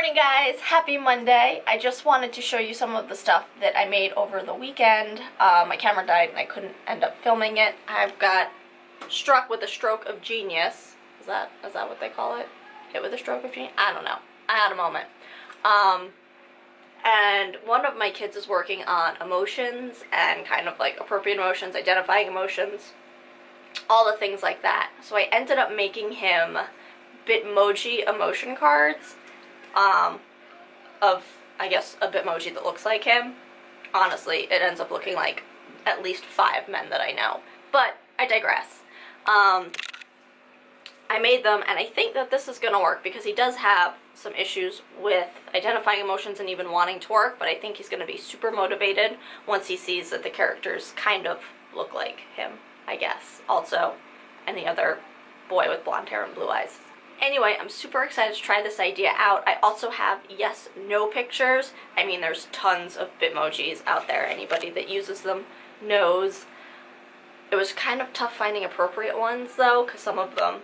morning, guys! Happy Monday. I just wanted to show you some of the stuff that I made over the weekend. My camera died and I couldn't end up filming it. I've got struck with a stroke of genius. Is that what they call it? Hit with a stroke of genius? I don't know. I had a moment. And one of my kids is working on emotions and kind of like appropriate emotions, identifying emotions, all the things like that. So I ended up making him Bitmoji emotion cards. Of, I guess, a Bitmoji that looks like him. Honestly, it ends up looking like at least 5 men that I know. But I digress. I made them, and I think that this is going to work because he does have some issues with identifying emotions and even wanting to work, but I think he's going to be super motivated once he sees that the characters kind of look like him, I guess. Also, any other boy with blonde hair and blue eyes. Anyway, I'm super excited to try this idea out. I also have yes/no pictures. I mean, there's tons of Bitmojis out there. Anybody that uses them knows. It was kind of tough finding appropriate ones, though, because some of them,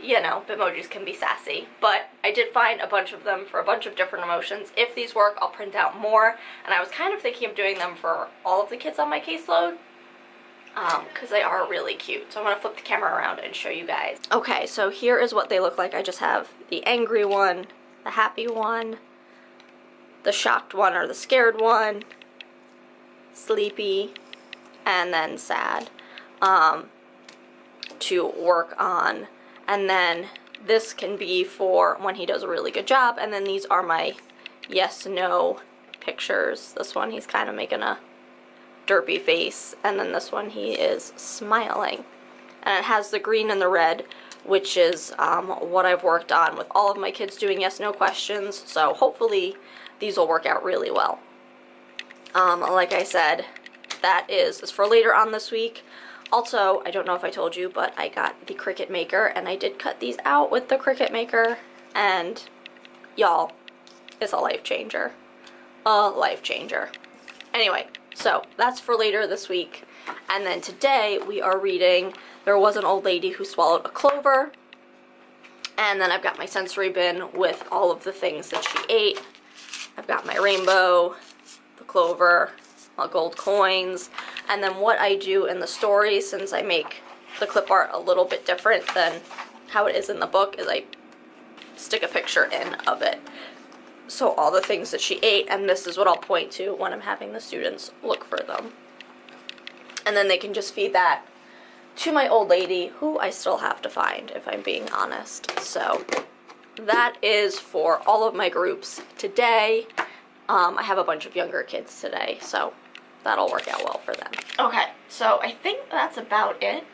you know, Bitmojis can be sassy. But I did find a bunch of them for a bunch of different emotions. If these work, I'll print out more. And I was kind of thinking of doing them for all of the kids on my caseload, because they are really cute. So I'm going to flip the camera around and show you guys. Okay, so here is what they look like. I just have the angry one, the happy one, the shocked one or the scared one, sleepy, and then sad to work on. And then this can be for when he does a really good job. And then these are my yes/no pictures. This one, he's kind of making a derpy face, and then this one he is smiling, and it has the green and the red, which is what I've worked on with all of my kids doing yes/no questions, so hopefully these will work out really well. Like I said, that is for later on this week. Also, I don't know if I told you, but I got the Cricut Maker, and I did cut these out with the Cricut Maker, and y'all, it's a life changer. A life changer. Anyway, so that's for later this week. And then today we are reading There Was an Old Lady Who Swallowed a Clover. And then I've got my sensory bin with all of the things that she ate. I've got my rainbow, the clover, my gold coins. And then what I do in the story, since I make the clip art a little bit different than how it is in the book, is I stick a picture in of it. So all the things that she ate, and this is what I'll point to when I'm having the students look for them. And then they can just feed that to my old lady, who I still have to find, if I'm being honest. So that is for all of my groups today. I have a bunch of younger kids today, so that'll work out well for them. Okay, so I think that's about it.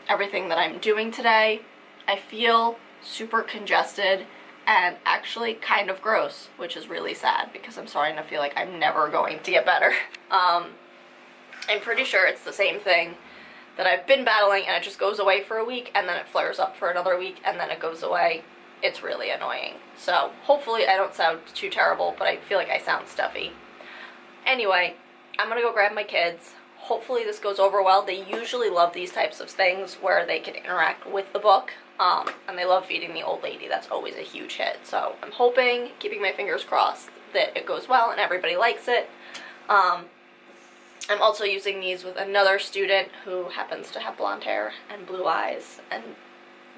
Everything that I'm doing today. I feel super congested and actually kind of gross, which is really sad because I'm starting to feel like I'm never going to get better. I'm pretty sure it's the same thing that I've been battling, and it just goes away for a week and then it flares up for another week and then it goes away. It's really annoying. So hopefully I don't sound too terrible, but I feel like I sound stuffy. Anyway, I'm gonna go grab my kids. Hopefully this goes over well. They usually love these types of things where they can interact with the book. And they love feeding the old lady. That's always a huge hit. So I'm hoping, keeping my fingers crossed, that it goes well and everybody likes it. I'm also using these with another student who happens to have blonde hair and blue eyes and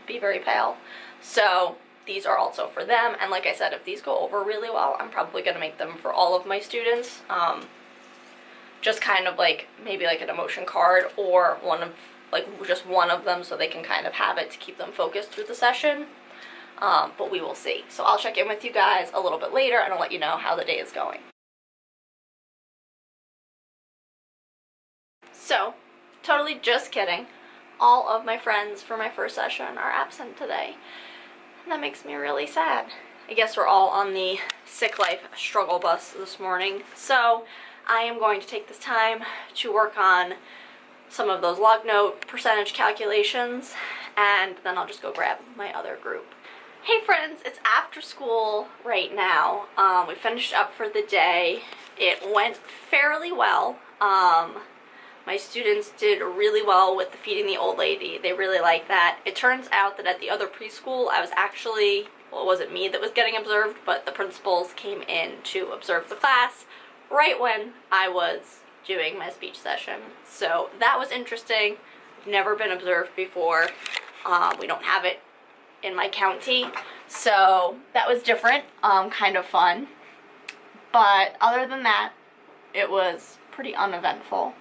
be very pale. So these are also for them. And like I said, if these go over really well, I'm probably going to make them for all of my students. Just kind of like, maybe like an emotion card or just one of them so they can kind of have it to keep them focused through the session. But we will see. So I'll check in with you guys a little bit later and I'll let you know how the day is going. So, totally just kidding. All of my friends for my first session are absent today. And that makes me really sad. I guess we're all on the sick life struggle bus this morning. So, I am going to take this time to work on some of those log note percentage calculations, and then I'll just go grab my other group. Hey friends, it's after school right now. We finished up for the day. It went fairly well. My students did really well with the feeding the old lady. They really liked that. It turns out that at the other preschool, I was actually well, it wasn't me that was getting observed, but the principals came in to observe the class right when I was doing my speech session. So that was interesting. I've never been observed before. We don't have it in my county, so that was different, kind of fun. But other than that, it was pretty uneventful.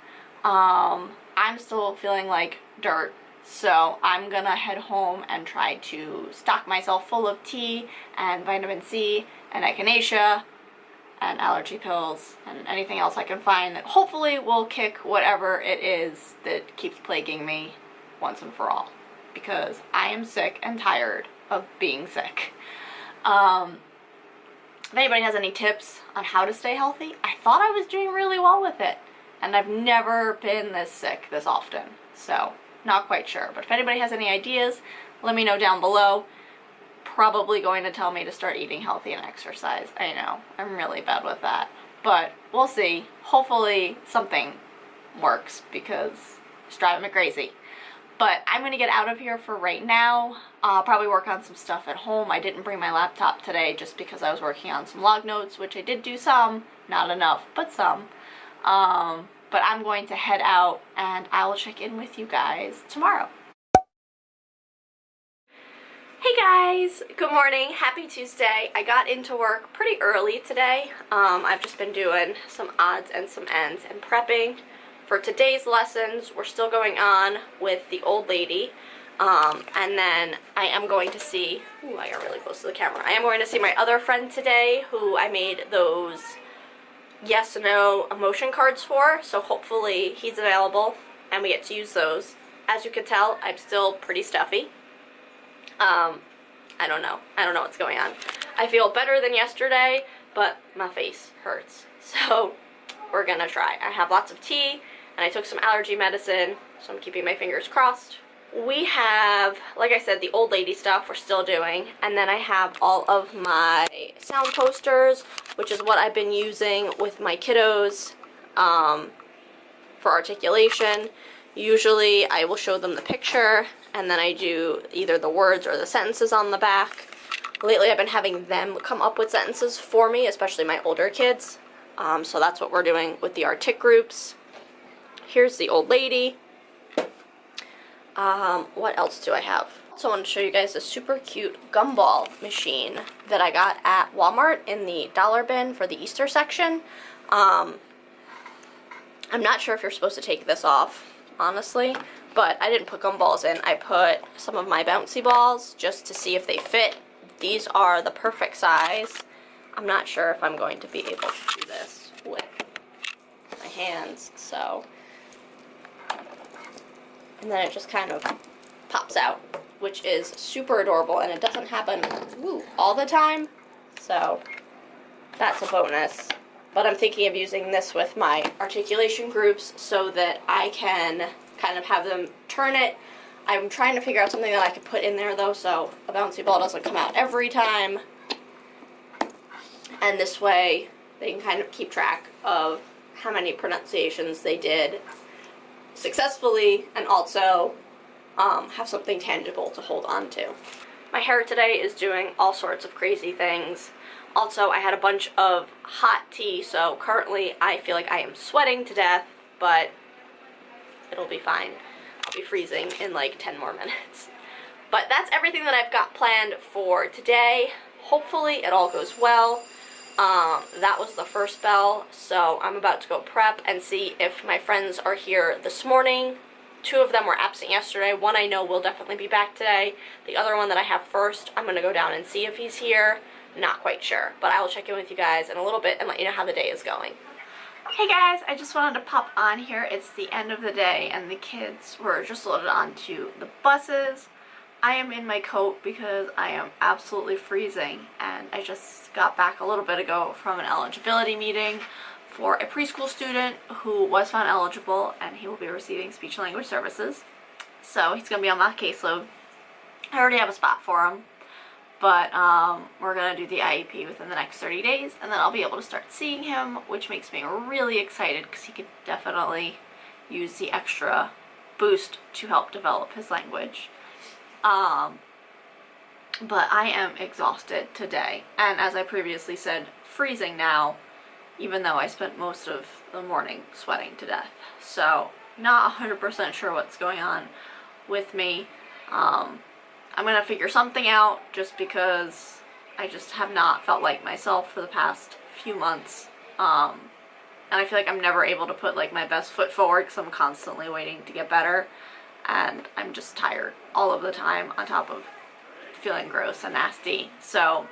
I'm still feeling like dirt, so I'm gonna head home and try to stock myself full of tea and vitamin C and echinacea and allergy pills and anything else I can find that hopefully will kick whatever it is that keeps plaguing me once and for all, because I am sick and tired of being sick. If anybody has any tips on how to stay healthy, I thought I was doing really well with it, and I've never been this sick this often, so not quite sure. But if anybody has any ideas, let me know down below. Probably going to tell me to start eating healthy and exercise. I know, I'm really bad with that, but we'll see. Hopefully something works, because it's driving me crazy. But I'm going to get out of here for right now. I'll probably work on some stuff at home. I didn't bring my laptop today just because I was working on some log notes, which I did do some. Not enough, but some. But I'm going to head out, and I will check in with you guys tomorrow. Hey guys! Good morning. Happy Tuesday. I got into work pretty early today. I've just been doing some odds and some ends and prepping for today's lessons. We're still going on with the old lady, and then I am going to see, ooh, I got really close to the camera. I am going to see my other friend today, who I made those yes/no emotion cards for, so hopefully he's available and we get to use those. As you can tell, I'm still pretty stuffy. I don't know what's going on. I feel better than yesterday, but my face hurts, so we're gonna try. I have lots of tea, and I took some allergy medicine, so I'm keeping my fingers crossed. We have, like I said, the old lady stuff we're still doing, and then I have all of my sound posters, which is what I've been using with my kiddos for articulation. Usually I will show them the picture, and then I do either the words or the sentences on the back. Lately I've been having them come up with sentences for me, especially my older kids. So that's what we're doing with the artic groups. Here's the old lady. What else do I have? Also want to show you guys a super cute gumball machine that I got at Walmart in the dollar bin for the Easter section. I'm not sure if you're supposed to take this off, honestly, but I didn't put gumballs in. I put some of my bouncy balls just to see if they fit. These are the perfect size. I'm not sure if I'm going to be able to do this with my hands, so. And then it just kind of pops out, which is super adorable, and it doesn't happen all the time, so that's a bonus. But I'm thinking of using this with my articulation groups so that I can kind of have them turn it. I'm trying to figure out something that I could put in there, though, so a bouncy ball doesn't come out every time. And this way, they can kind of keep track of how many pronunciations they did successfully, and also have something tangible to hold on to. My hair today is doing all sorts of crazy things. Also, I had a bunch of hot tea, so currently I feel like I am sweating to death, but it'll be fine. I'll be freezing in like 10 more minutes. But that's everything that I've got planned for today. Hopefully it all goes well. That was the first bell, so I'm about to go prep and see if my friends are here this morning. 2 of them were absent yesterday. One I know will definitely be back today. The other one that I have first, I'm going to go down and see if he's here. Not quite sure, but I will check in with you guys in a little bit and let you know how the day is going. Hey guys, I just wanted to pop on here. It's the end of the day and the kids were just loaded onto the buses. I am in my coat because I am absolutely freezing, and I just got back a little bit ago from an eligibility meeting for a preschool student who was found eligible, and he will be receiving speech and language services. So he's going to be on that caseload. I already have a spot for him, but we're going to do the IEP within the next 30 days, and then I'll be able to start seeing him, which makes me really excited because he could definitely use the extra boost to help develop his language. But I am exhausted today, and as I previously said, freezing now, even though I spent most of the morning sweating to death. So not 100% sure what's going on with me. I'm gonna figure something out, just because I just have not felt like myself for the past few months. And I feel like I'm never able to put like my best foot forward because I'm constantly waiting to get better, and I'm just tired all of the time on top of feeling gross and nasty. So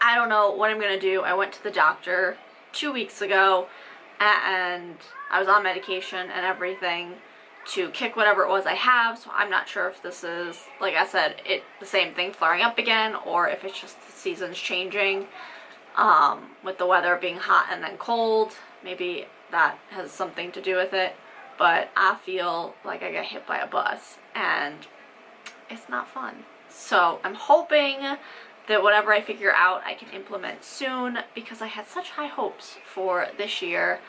I don't know what I'm gonna do. I went to the doctor 2 weeks ago, and I was on medication and everything to kick whatever it was I have, so I'm not sure if this is, like I said, the same thing flaring up again, or if it's just the seasons changing, with the weather being hot and then cold. Maybe that has something to do with it, but I feel like I got hit by a bus, and it's not fun. So I'm hoping that whatever I figure out I can implement soon, because I had such high hopes for this year,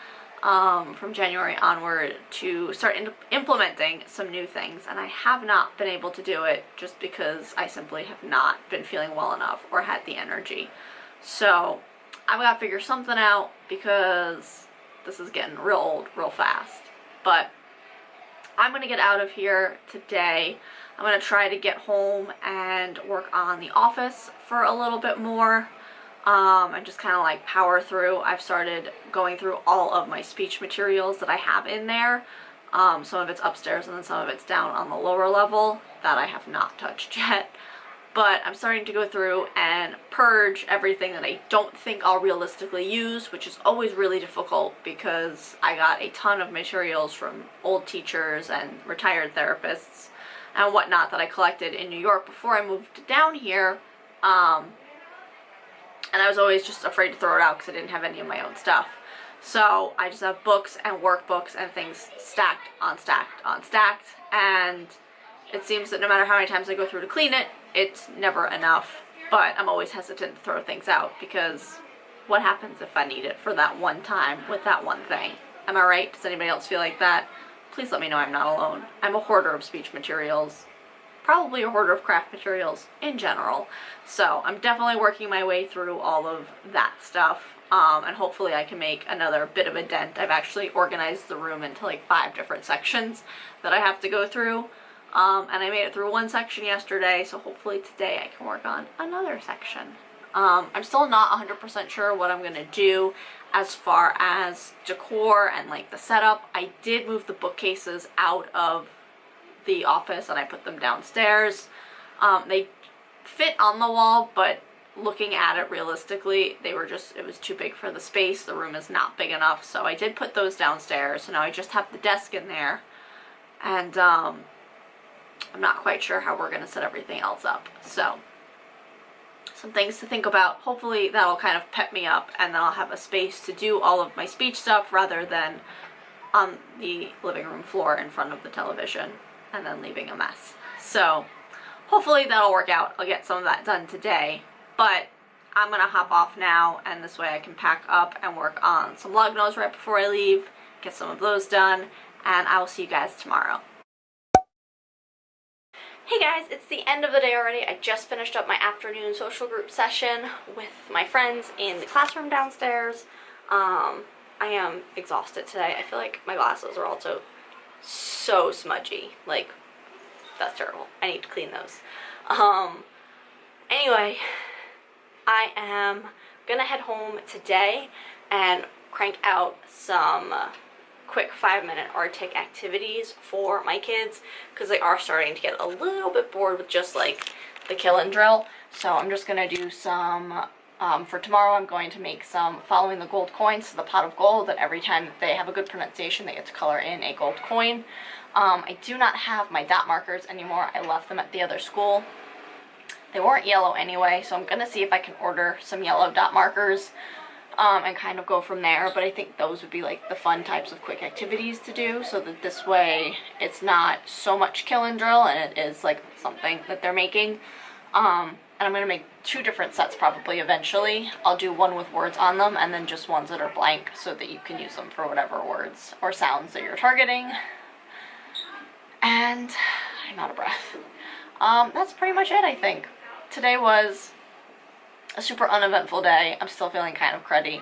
from January onward, to start implementing some new things, and I have not been able to do it just because I simply have not been feeling well enough or had the energy. So I've got to figure something out, because this is getting real old real fast. But I'm going to get out of here today. I'm going to try to get home and work on The Office for a little bit more, and just kind of like power through. I've started going through all of my speech materials that I have in there. Some of it's upstairs and then some of it's down on the lower level that I have not touched yet. But I'm starting to go through and purge everything that I don't think I'll realistically use, which is always really difficult because I got a ton of materials from old teachers and retired therapists and whatnot that I collected in New York before I moved down here. And I was always just afraid to throw it out because I didn't have any of my own stuff. So I just have books and workbooks and things stacked on stacked on stacked, and it seems that no matter how many times I go through to clean it, it's never enough. But I'm always hesitant to throw things out, because what happens if I need it for that one time with that one thing? Am I right? Does anybody else feel like that? Please let me know I'm not alone. I'm a hoarder of speech materials, probably a hoarder of craft materials in general. So I'm definitely working my way through all of that stuff, and hopefully I can make another bit of a dent. I've actually organized the room into like 5 different sections that I have to go through. And I made it through one section yesterday, so hopefully today I can work on another section. I'm still not 100% sure what I'm gonna do as far as decor and like the setup. I did move the bookcases out of the office and I put them downstairs. They fit on the wall, but looking at it realistically, it was too big for the space. The room is not big enough, so I did put those downstairs. So now I just have the desk in there, and I'm not quite sure how we're gonna set everything else up. So some things to think about. Hopefully that'll kind of pep me up, and then I'll have a space to do all of my speech stuff rather than on the living room floor in front of the television and then leaving a mess. So hopefully that'll work out. I'll get some of that done today, but I'm gonna hop off now, and this way I can pack up and work on some lug nose right before I leave, get some of those done, and I will see you guys tomorrow. Hey guys, it's the end of the day already. I just finished up my afternoon social group session with my friends in the classroom downstairs. I am exhausted today. I feel like my glasses are also so smudgy. Like, that's terrible. I need to clean those. Anyway, I am gonna head home today and crank out some quick 5-minute Arctic activities for my kids, because they are starting to get a little bit bored with just like the kill and drill. So I'm just gonna do some, for tomorrow I'm going to make some following the gold coins, so the pot of gold, that every time that they have a good pronunciation they get to color in a gold coin. I do not have my dot markers anymore. I left them at the other school. They weren't yellow anyway, so I'm gonna see if I can order some yellow dot markers, and kind of go from there. But I think those would be like the fun types of quick activities to do, so that this way it's not so much kill and drill and it is like something that they're making. And I'm going to make 2 different sets probably eventually. I'll do one with words on them and then just ones that are blank, so that you can use them for whatever words or sounds that you're targeting. And I'm out of breath. That's pretty much it, I think. today was a super uneventful day. I'm still feeling kind of cruddy,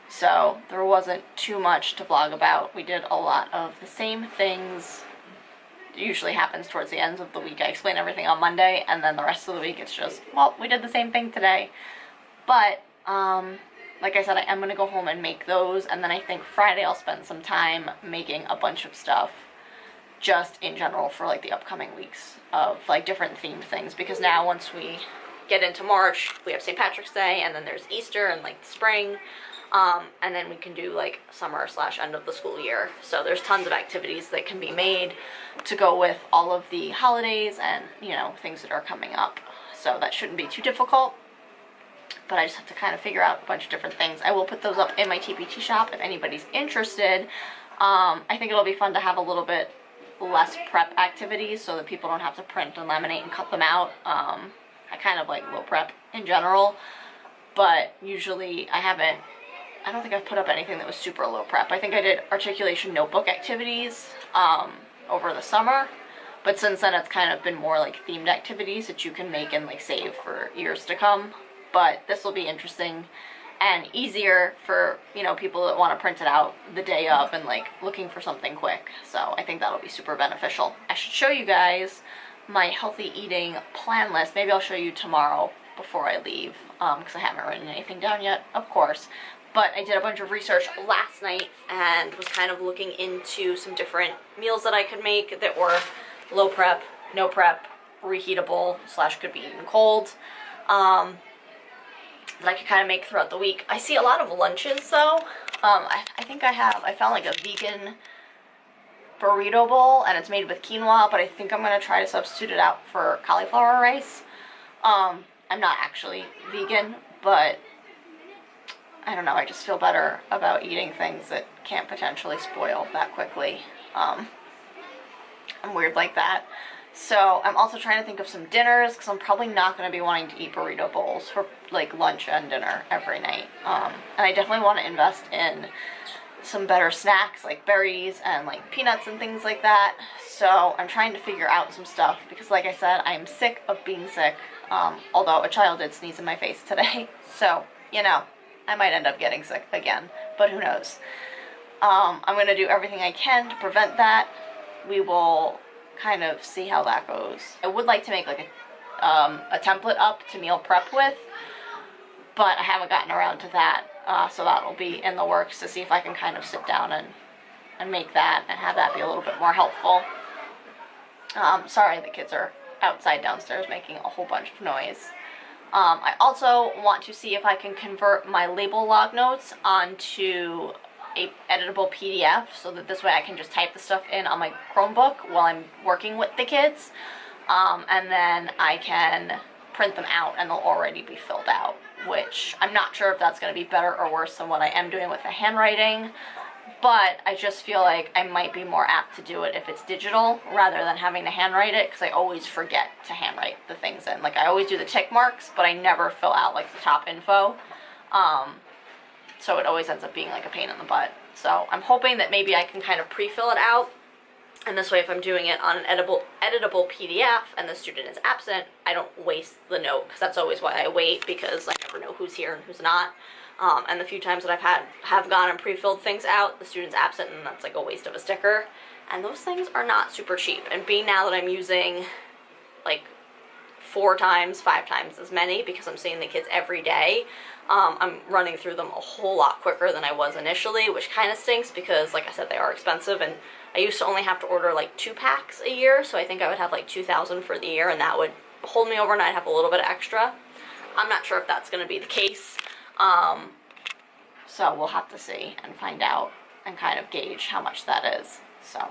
so there wasn't too much to vlog about. We did a lot of the same things. It usually happens towards the ends of the week. I explain everything on Monday, and then the rest of the week it's just, well, we did the same thing today. But, like I said, I am going to go home and make those, and then I think Friday I'll spend some time making a bunch of stuff just in general for like the upcoming weeks of like different themed things, because now once we get into March, we have St. Patrick's Day, and then there's Easter and like spring, and then we can do like summer / end of the school year. So there's tons of activities that can be made to go with all of the holidays and, you know, things that are coming up. So that shouldn't be too difficult, but I just have to kind of figure out a bunch of different things. I will put those up in my TPT shop if anybody's interested. I think it'll be fun to have a little bit less prep activities so that people don't have to print and laminate and cut them out. I kind of like low prep in general, but usually I don't think I've put up anything that was super low prep. I think I did articulation notebook activities over the summer, but since then it's kind of been more like themed activities that you can make and like save for years to come. But this will be interesting and easier for, you know, people that want to print it out the day of and like looking for something quick. So I think that'll be super beneficial. I should show you guys my healthy eating plan list. Maybe I'll show you tomorrow before I leave, because I haven't written anything down yet, of course. But I did a bunch of research last night and was kind of looking into some different meals that I could make that were low prep, no prep, reheatable / could be eaten cold, that I could kind of make throughout the week. I see a lot of lunches though. I think I found like a vegan burrito bowl, and it's made with quinoa, but I think I'm going to try to substitute it out for cauliflower rice. I'm not actually vegan, but I don't know, I just feel better about eating things that can't potentially spoil that quickly. I'm weird like that. So I'm also trying to think of some dinners, because I'm probably not going to be wanting to eat burrito bowls for like lunch and dinner every night. And I definitely want to invest in some better snacks like berries and like peanuts and things like that. So I'm trying to figure out some stuff, because like I said, I'm sick of being sick, although a child did sneeze in my face today. So, you know, I might end up getting sick again, but who knows. I'm going to do everything I can to prevent that. We will kind of see how that goes. I would like to make like a template up to meal prep with, but I haven't gotten around to that, so that'll be in the works to see if I can kind of sit down and make that and have that be a little bit more helpful. Sorry, the kids are outside downstairs making a whole bunch of noise. I also want to see if I can convert my label log notes onto a editable PDF, so that this way I can just type the stuff in on my Chromebook while I'm working with the kids, and then I can print them out and they'll already be filled out, which I'm not sure if that's going to be better or worse than what I am doing with the handwriting, but I just feel like I might be more apt to do it if it's digital rather than having to handwrite it, because I always forget to handwrite the things in. Like, I always do the tick marks, but I never fill out like the top info. So it always ends up being like a pain in the butt. So I'm hoping that maybe I can kind of pre-fill it out, and this way if I'm doing it on an editable PDF and the student is absent, I don't waste the note, because that's always why I wait, because I never know who's here and who's not. And the few times that I've have gone and pre-filled things out, the student's absent, and that's like a waste of a sticker. And those things are not super cheap. And being now that I'm using like 4 times, 5 times as many, because I'm seeing the kids every day, I'm running through them a whole lot quicker than I was initially, which kind of stinks, because like I said, they are expensive, and I used to only have to order like 2 packs a year, so I think I would have like 2,000 for the year, and that would hold me over and I'd have a little bit extra. I'm not sure if that's going to be the case, so we'll have to see and find out and kind of gauge how much that is. So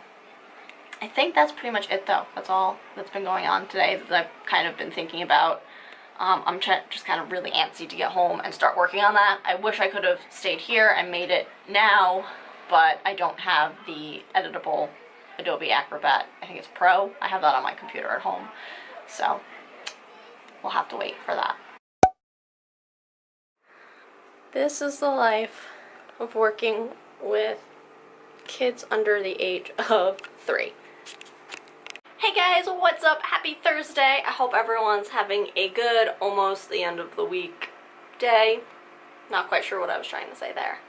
I think that's pretty much it though. That's all that's been going on today that I've kind of been thinking about. I'm just kind of really antsy to get home and start working on that. I wish I could have stayed here and made it now, but I don't have the editable Adobe Acrobat. I think it's Pro. I have that on my computer at home, so we'll have to wait for that. This is the life of working with kids under the age of 3. Hey guys, what's up? Happy Thursday. I hope everyone's having a good, almost the end of the week day. Not quite sure what I was trying to say there.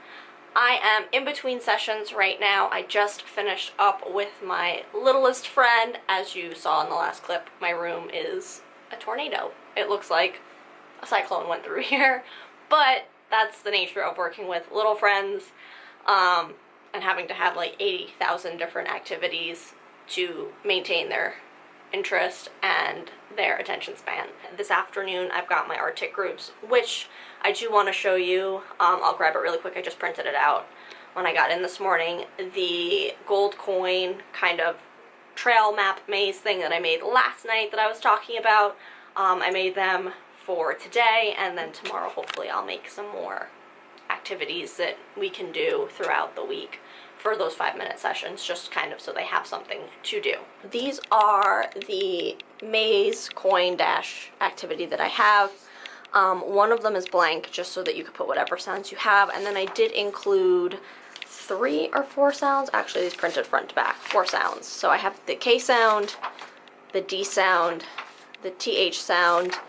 I am in between sessions right now. I just finished up with my littlest friend. As you saw in the last clip, my room is a tornado. It looks like a cyclone went through here, but that's the nature of working with little friends and having to have like 80,000 different activities to maintain their interest and their attention span. This afternoon I've got my Arctic groups, which I do want to show you. I'll grab it really quick. I just printed it out when I got in this morning. The gold coin kind of trail map maze thing that I made last night that I was talking about, I made them for today, and then tomorrow hopefully I'll make some more activities that we can do throughout the week for those 5-minute sessions, just kind of so they have something to do. These are the maze coin dash activity that I have. One of them is blank, just so that you can put whatever sounds you have, and then I did include 3 or 4 sounds. Actually, these printed front to back, 4 sounds. So I have the K sound, the D sound, the TH sound,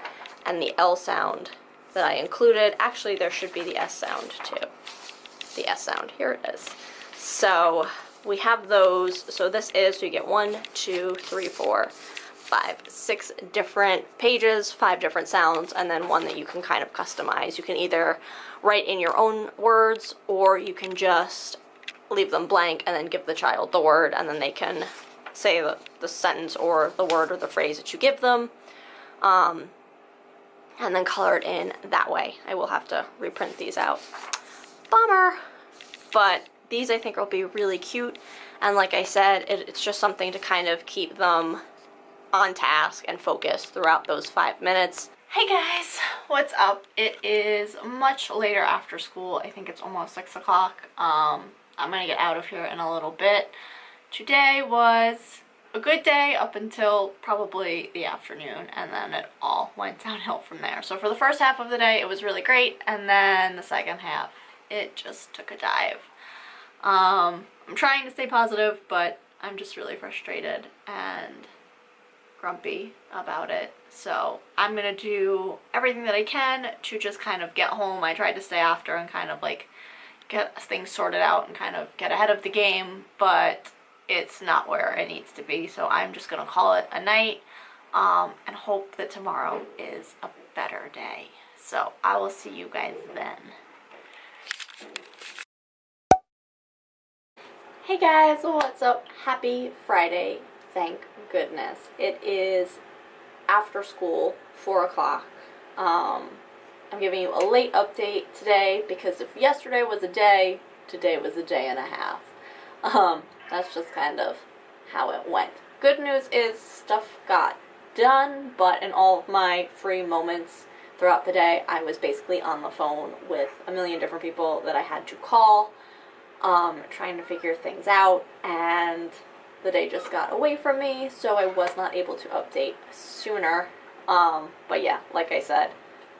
and the L sound that I included. Actually, there should be the S sound too. The S sound, here it is. So we have those. So this is, so you get 1, 2, 3, 4, 5, 6 different pages, 5 different sounds, and then one that you can kind of customize. You can either write in your own words, or you can just leave them blank and then give the child the word, and then they can say the sentence or the word or the phrase that you give them, and then color it in that way. I will have to reprint these out. Bummer! But these I think will be really cute, and like I said, it's just something to kind of keep them on task and focused throughout those 5 minutes. Hey guys, what's up? It is much later after school. I think it's almost 6 o'clock. I'm gonna get out of here in a little bit. Today was a good day up until probably the afternoon, and then it all went downhill from there. So for the first half of the day, it was really great, and then the second half, it just took a dive. I'm trying to stay positive, but I'm just really frustrated and grumpy about it. So I'm gonna do everything that I can to just kind of get home. I tried to stay after and kind of like get things sorted out and kind of get ahead of the game, but it's not where it needs to be. So I'm just gonna call it a night and hope that tomorrow is a better day. So I will see you guys then. Hey guys, what's up? Happy Friday, thank goodness. It is after school, 4 o'clock. I'm giving you a late update today because if yesterday was a day, today was a day and a half. That's just kind of how it went. Good news is stuff got done, but in all of my free moments throughout the day, I was basically on the phone with a million different people that I had to call, trying to figure things out, and the day just got away from me, so I was not able to update sooner. But yeah, like I said,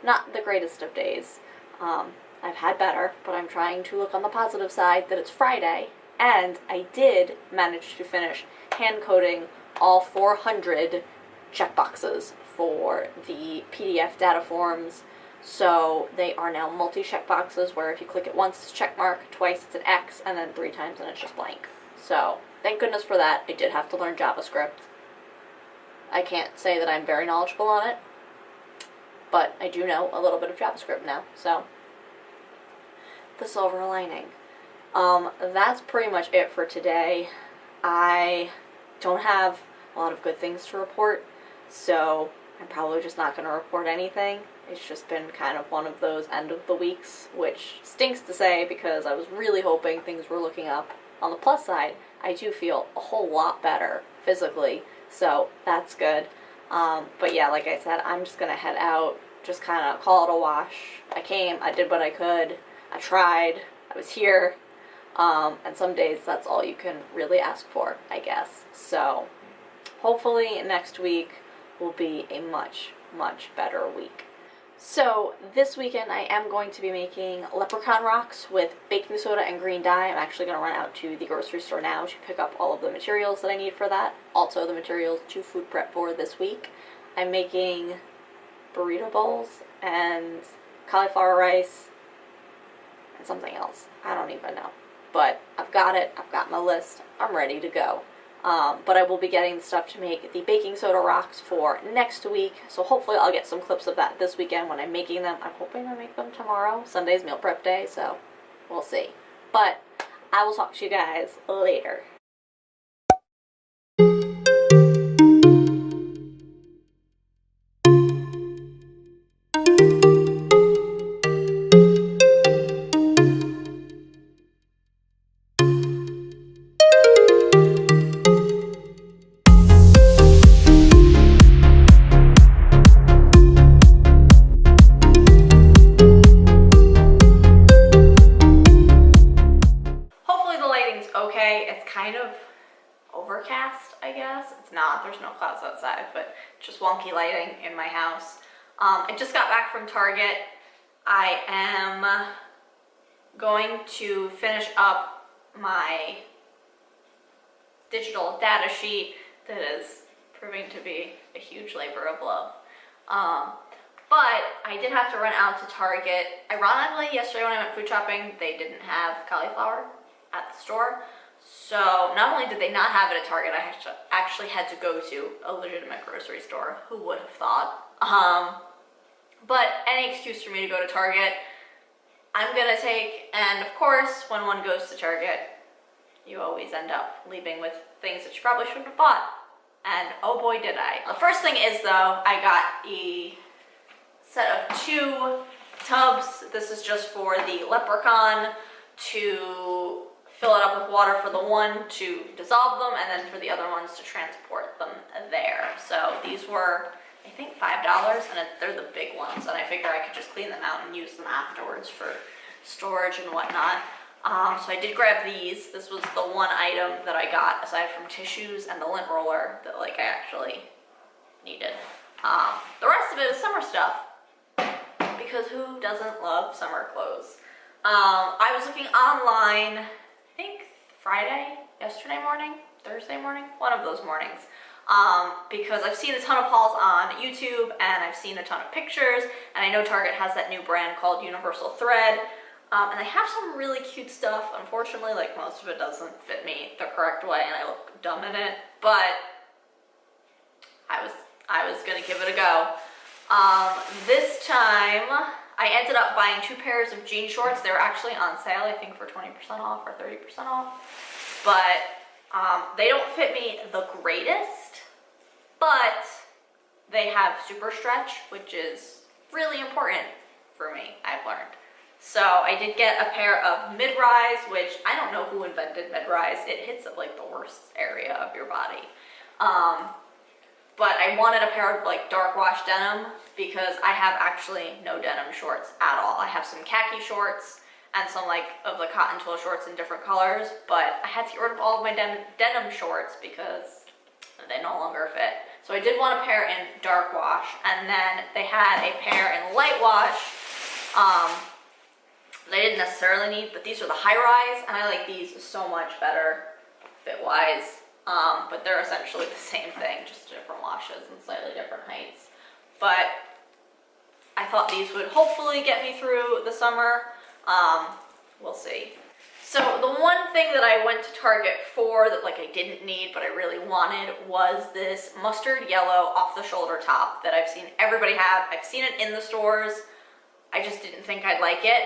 not the greatest of days. I've had better, but I'm trying to look on the positive side that it's Friday, and I did manage to finish hand coding all 400 checkboxes for the PDF data forms. So they are now multi-check boxes where if you click it once it's a check mark, twice it's an X, and then 3 times and it's just blank. So thank goodness for that. I did have to learn JavaScript. I can't say that I'm very knowledgeable on it, but I do know a little bit of JavaScript now, so the silver lining. That's pretty much it for today. I don't have a lot of good things to report, so I'm probably just not going to report anything. It's just been kind of one of those end of the weeks, which stinks to say because I was really hoping things were looking up. On the plus side, I do feel a whole lot better physically, so that's good. But yeah, like I said, I'm just going to head out, just kind of call it a wash. I came, I did what I could, I tried, I was here, and some days that's all you can really ask for, I guess. So hopefully next week will be a much, much better week. So this weekend I am going to be making Leprechaun rocks with baking soda and green dye. I'm actually going to run out to the grocery store now to pick up all of the materials that I need for that. Also the materials to food prep for this week. I'm making burrito bowls and cauliflower rice and something else. I don't even know. But I've got it. I've got my list. I'm ready to go. But I will be getting the stuff to make the baking soda rocks for next week. So hopefully I'll get some clips of that this weekend when I'm making them. I'm hoping to make them tomorrow. Sunday's meal prep day, so we'll see. But I will talk to you guys later. Kind of overcast, I guess. It's not, there's no clouds outside, but just wonky lighting in my house. I just got back from Target. I am going to finish up my digital data sheet that is proving to be a huge labor of love. But I did have to run out to Target. Ironically, yesterday when I went food shopping, they didn't have cauliflower at the store. So not only did they not have it at Target, I actually had to go to a legitimate grocery store. Who would have thought? But any excuse for me to go to Target, I'm gonna take. And of course, when one goes to Target, you always end up leaving with things that you probably shouldn't have bought. And oh boy did I. The first thing is though, I got a set of 2 tubs. This is just for the Leprechaun to fill it up with water for the one to dissolve them, and then for the other ones to transport them there. So these were, I think, $5, and they're the big ones, and I figure I could just clean them out and use them afterwards for storage and whatnot. So I did grab these. This was the one item that I got, aside from tissues and the lint roller, that I actually needed. The rest of it is summer stuff, because who doesn't love summer clothes? I was looking online, I think yesterday morning, Thursday morning, one of those mornings, because I've seen a ton of hauls on YouTube and I've seen a ton of pictures, and I know Target has that new brand called Universal Thread, and they have some really cute stuff. Unfortunately, most of it doesn't fit me the correct way and I look dumb in it, but I was gonna give it a go. This time I ended up buying 2 pairs of jean shorts. They were actually on sale, I think for 20% off or 30% off. But they don't fit me the greatest, but they have super stretch, which is really important for me, I've learned. So I did get a pair of mid-rise, which I don't know who invented mid-rise. It hits at the worst area of your body. But I wanted a pair of dark wash denim because I have actually no denim shorts at all. I have some khaki shorts and some of the cotton twill shorts in different colors, but I had to get rid of all of my denim shorts because they no longer fit. So I did want a pair in dark wash, and then they had a pair in light wash that I didn't necessarily need, but these are the high rise, and I like these so much better fit-wise. But they're essentially the same thing, just different washes and slightly different heights. But I thought these would hopefully get me through the summer. We'll see. So the one thing that I went to Target for that I didn't need but I really wanted was this mustard yellow off-the-shoulder top that I've seen everybody have. I've seen it in the stores. I just didn't think I'd like it.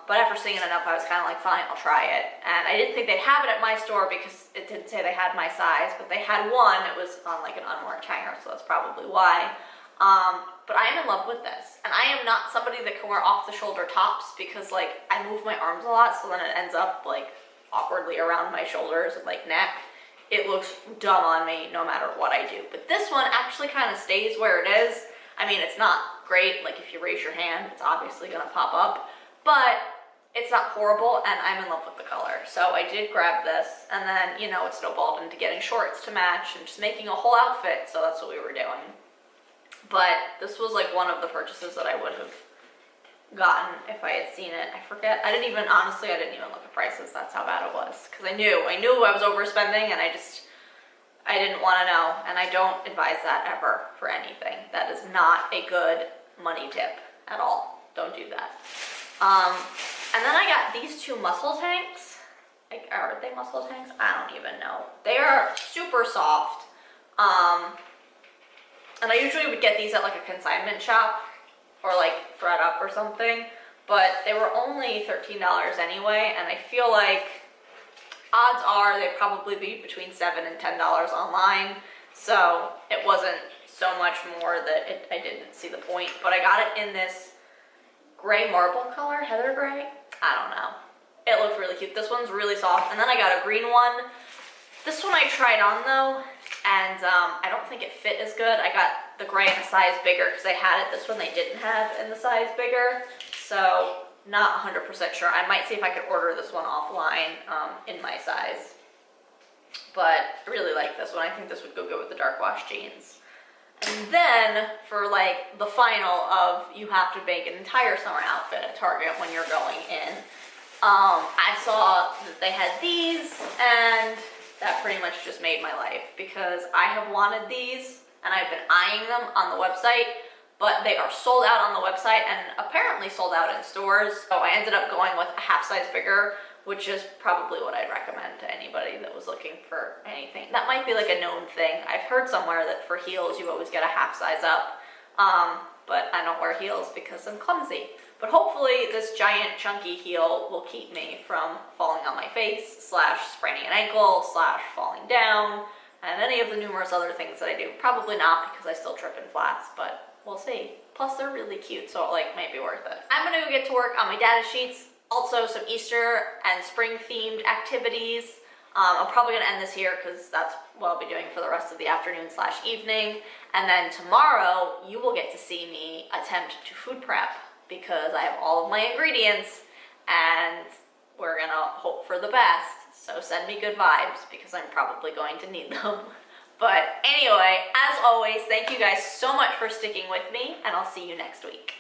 But after seeing it enough, I was kind of fine, I'll try it. And I didn't think they'd have it at my store because it didn't say they had my size, but they had one. It was on an unmarked hanger, so that's probably why. But I am in love with this. And I am not somebody that can wear off-the-shoulder tops because I move my arms a lot, so then it ends up awkwardly around my shoulders and neck. It looks dumb on me no matter what I do. But this one actually kind of stays where it is. I mean, it's not great. If you raise your hand, it's obviously gonna pop up. But it's not horrible, and I'm in love with the color. So I did grab this, and then, it snowballed into getting shorts to match and just making a whole outfit, so that's what we were doing. But this was like one of the purchases that I would have gotten if I had seen it. I forget. Honestly, I didn't even look at prices. That's how bad it was. Because I knew I was overspending, and I didn't want to know. And I don't advise that ever for anything. That is not a good money tip at all. Don't do that. And then I got these two muscle tanks. Like, are they muscle tanks? I don't even know. They are super soft. And I usually would get these at like a consignment shop or like ThredUp or something, but they were only $13 anyway, and I feel like odds are they'd probably be between $7 and $10 online, so it wasn't so much more that I didn't see the point. But I got it in this gray marble color, heather gray. I don't know. It looked really cute. This one's really soft. And then I got a green one. This one I tried on though, and I don't think it fit as good. I got the gray in a size bigger because I had it. This one they didn't have in the size bigger, so not 100% sure. I might see if I could order this one offline in my size. But I really like this one. I think this would go good with the dark wash jeans. And then for like the final of you have to make an entire summer outfit at Target when you're going in, I saw that they had these, and that pretty much just made my life because I have wanted these and I've been eyeing them on the website, but they are sold out on the website and apparently sold out in stores. So I ended up going with a half size bigger, which is probably what I'd recommend to anybody that was looking for anything. That might be like a known thing. I've heard somewhere that for heels you always get a half size up, but I don't wear heels because I'm clumsy. But hopefully this giant chunky heel will keep me from falling on my face, slash spraining an ankle, slash falling down, and any of the numerous other things that I do. Probably not, because I still trip in flats, but we'll see. Plus they're really cute, so it like might be worth it. I'm gonna go get to work on my data sheets. Also some Easter and spring themed activities. I'm probably gonna end this here because that's what I'll be doing for the rest of the afternoon slash evening. And then tomorrow you will get to see me attempt to food prep because I have all of my ingredients and we're gonna hope for the best. So send me good vibes because I'm probably going to need them. But anyway, as always, thank you guys so much for sticking with me, and I'll see you next week.